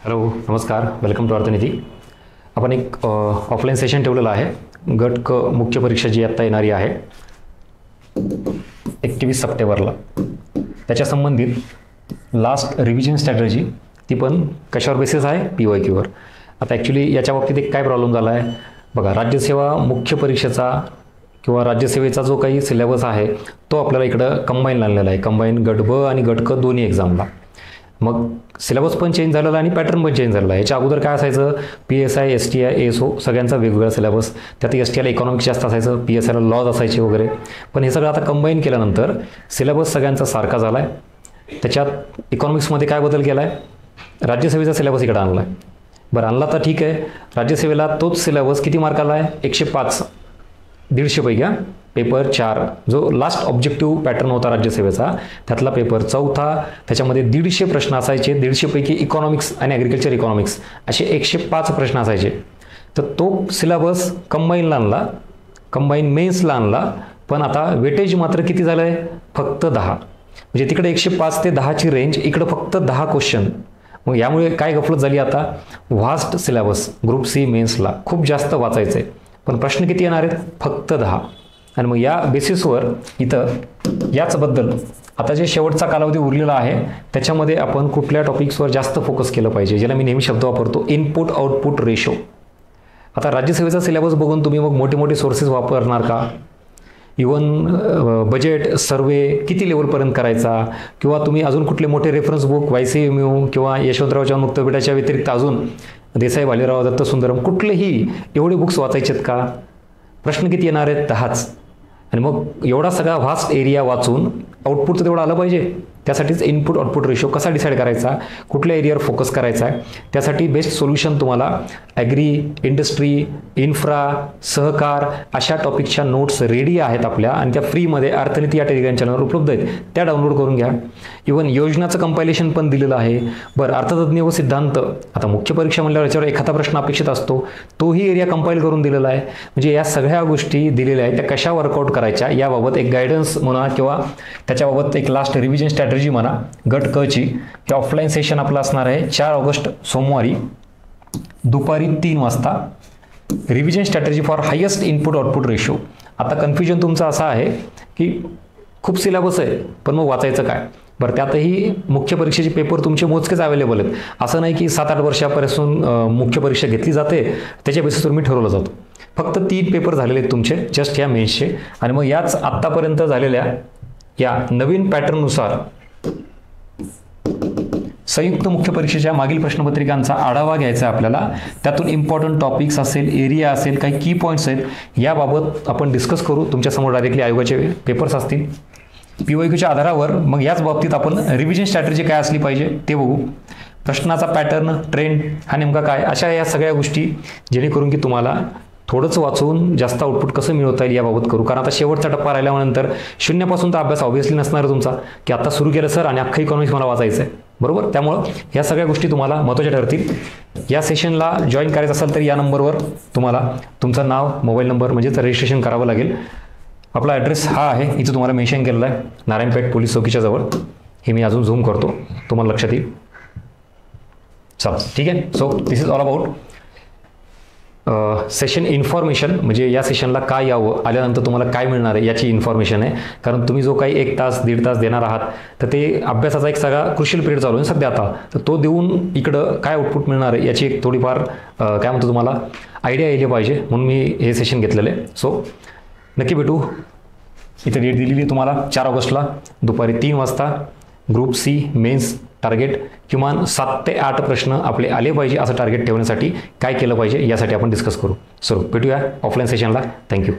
Hello नमस्कार, welcome to अर्थनिधी. आपण एक ऑफलाईन सेशन ठेवलेलं आहे. गट क मुख्य परीक्षा जी आत्ता येणारी आहे 21 सप्टेंबरला, त्याच्या संबंधित लास्ट रिव्हिजन स्ट्रॅटेजी, ती पण कशावर बेसिस आहे, PYQवर. आता ॲक्च्युली याच्या बाबतीत एक काय प्रॉब्लेम झाला आहे बघा. राज्यसेवा मुख्य परीक्षेचा किंवा राज्यसेवेचा जो काही सिलेबस आहे तो आपल्याला इकडं कंबाईन आणलेला आहे. कंबाईन गट ब आणि गट क दोन्ही एक्झामला. मग सिलेबस पण चेंज झालेला आणि पॅटर्न पण चेंज झालेला आहे. याच्या अगोदर काय असायचं, PSI, STI, ASO सगळ्यांचा वेगवेगळा सिलेबस. त्यात STIला इकॉनॉमिक्स जास्त असायचं, PSIला लॉज असायचे वगैरे. पण हे सगळं आता कंबाईन केल्यानंतर सिलेबस सगळ्यांचा सारखा झाला आहे. त्याच्यात इकॉनॉमिक्समध्ये काय बदल केला आहे, राज्यसेवेचा सिलेबस इकडे आणला आहे. बरं, आणला तर ठीक आहे. राज्यसेवेला तोच सिलेबस किती मार्काला आहे, 105, 150 पैकी. पेपर 4 जो लास्ट ऑब्जेक्टिव्ह पॅटर्न होता राज्यसेवेचा, त्यातला पेपर 4था. त्याच्यामध्ये 150 प्रश्न असायचे. 150 पैकी इकॉनॉमिक्स आणि ॲग्रिकल्चर इकॉनॉमिक्स असे 105 प्रश्न असायचे. तर तो सिलेबस कंबाईनला आणला, कंबाईन मेन्सला आणला. पण आता वेटेज मात्र किती झालं आहे, फक्त 10. म्हणजे तिकडे 105 ते 10ची रेंज, इकडं फक्त 10 क्वेश्चन. मग यामुळे काय गफलत झाली, आता व्हास्ट सिलेबस ग्रुप C मेन्सला खूप जास्त वाचायचं आहे, पण प्रश्न किती येणार आहेत, फक्त 10. आणि मग या बेसिसवर इथं याचबद्दल आता जे शेवटचा कालावधी उरलेला आहे त्याच्यामध्ये आपण कुठल्या टॉपिक्सवर जास्त फोकस केलं पाहिजे, ज्याला मी नेहमी शब्द वापरतो, इनपुट आउटपुट रेशो. आता राज्यसेवेचा सिलेबस बघून तुम्ही मग मोठे मोठे सोर्सेस वापरणार का? इवन बजेट सर्वे किती लेवलपर्यंत करायचा, किंवा तुम्ही अजून कुठले मोठे रेफरन्स बुक YCMU किंवा यशवंतरावच्या मुक्तपीठाच्या व्यतिरिक्त अजून देसाई, भालेराव, दत्तसुंदरम कुठलेही एवढे बुक्स वाचायचेत का? प्रश्न किती येणार आहेत, 10च. आणि मग एवढा सगळा व्हास्ट एरिया वाचून आउटपुट तर तेवढं आलं पाहिजे. त्यासाठीच इनपुट आउटपुट रेशो कसा डिसाईड करायचा, कुठल्या एरियावर फोकस करायचा आहे, त्यासाठी बेस्ट सोल्युशन तुम्हाला ॲग्री, इंडस्ट्री, इन्फ्रा, सहकार अशा टॉपिकच्या नोट्स रेडी आहेत आपल्या, आणि त्या फ्रीमध्ये अर्थनीती या टेलिग्राम चॅनलवर उपलब्ध आहेत. त्या डाउनलोड करून घ्या. इवन योजनाचं कंपायलेशन पण दिलेलं आहे. बरं, अर्थतज्ञ व सिद्धांत, आता मुख्य परीक्षा म्हणल्यावर याच्यावर एखादा प्रश्न अपेक्षित असतो, तोही एरिया कंपाईल करून दिलेला आहे. म्हणजे या सगळ्या गोष्टी दिलेल्या आहेत, त्या कशा वर्कआउट करायच्या याबाबत एक गायडन्स म्हणा, किंवा त्याच्याबाबत एक लास्ट रिव्हिजन स्ट्रॅटेजी म्हणा. गट क ची हे ऑफलाईन सेशन आपलं असणार आहे 4 ऑगस्ट सोमवारी दुपारी 3 वाजता. Revision strategy for highest input output ratio. आता कन्फ्युजन तुमचं असं आहे की खूप सिलेबस आहे, पण मग वाचायचं काय? बरं, त्यातही मुख्य परीक्षेचे पेपर तुमचे मोजकेच अवेलेबल आहेत. असं नाही की 7-8 वर्षापासून मुख्य परीक्षा घेतली जाते, त्याच्या बेसिसवर मी ठरवलं जातो. फक्त 3 पेपर झालेले आहेत तुमचे जस्ट या मेन्सचे. आणि मग याच आत्तापर्यंत झालेल्या या नवीन पॅटर्ननुसार संयुक्त मुख्य परीक्षेच्या मागील प्रश्नपत्रिकांचा आढावा घ्यायचा आहे आपल्याला. त्यातून इम्पॉर्टंट टॉपिक्स असेल, एरिया असेल, काही की पॉईंट्स आहेत, याबाबत आपण डिस्कस करू. तुमच्यासमोर डायरेक्टली आयोगाचे पेपर्स असतील. PYQच्या आधारावर मग याच बाबतीत आपण रिव्हिजन स्ट्रॅटेजी काय असली पाहिजे ते बघू. प्रश्नाचा पॅटर्न, ट्रेंड हा नेमका काय, अशा या सगळ्या गोष्टी, जेणेकरून की तुम्हाला थोडंच वाचून जास्त आउटपुट कसं मिळवता येईल याबाबत करू. कारण आता शेवटचा टप्पा राहिल्यानंतर शून्यापासून तर अभ्यास ऑब्व्हियसली नसणार तुमचा, की आता सुरू केलं सर आणि अख्खं इकॉनॉमिक्स मला वाचायचं आहे, बरोबर. त्यामुळं या सगळ्या गोष्टी तुम्हाला महत्त्वाच्या ठरतील. या सेशनला जॉईन करायचं असेल तर या नंबरवर तुम्हाला तुमचं नाव, मोबाईल नंबर म्हणजेच रजिस्ट्रेशन करावं लागेल. आपला ॲड्रेस हा आहे, इथं तुम्हाला मेन्शन केलेला आहे, नारायणपेठ पोलीस चौकीच्या जवळ. हे मी अजून झूम करतो, तुम्हाला लक्षात येईल. चला ठीक आहे. So this is all about session information, म्हणजे या सेशनला काय यावं, आल्यानंतर तुम्हाला काय मिळणार आहे याची इन्फॉर्मेशन आहे. कारण तुम्ही जो काही 1 तास 1.5 तास देणार आहात, तर ते अभ्यासाचा एक सगळा क्रुशियल पिरियड चालू आहे सध्या आता. तर तो देऊन इकडं काय आउटपुट मिळणार आहे याची एक थोडीफार काय म्हणतो तुम्हाला आयडिया यायला पाहिजे, म्हणून मी हे सेशन घेतलेलं आहे. सो नक्की भेटू. इथे डेट दिलेली तुम्हाला 4 ऑगस्टला दुपारी 3 वाजता. ग्रुप C मेन्स टार्गेट किमान 7 ते 8 प्रश्न आपले आले पाहिजे, असं टार्गेट ठेवण्यासाठी काय केलं पाहिजे यासाठी आपण डिस्कस करू. सो भेटूया ऑफलाईन सेशनला. थँक्यू.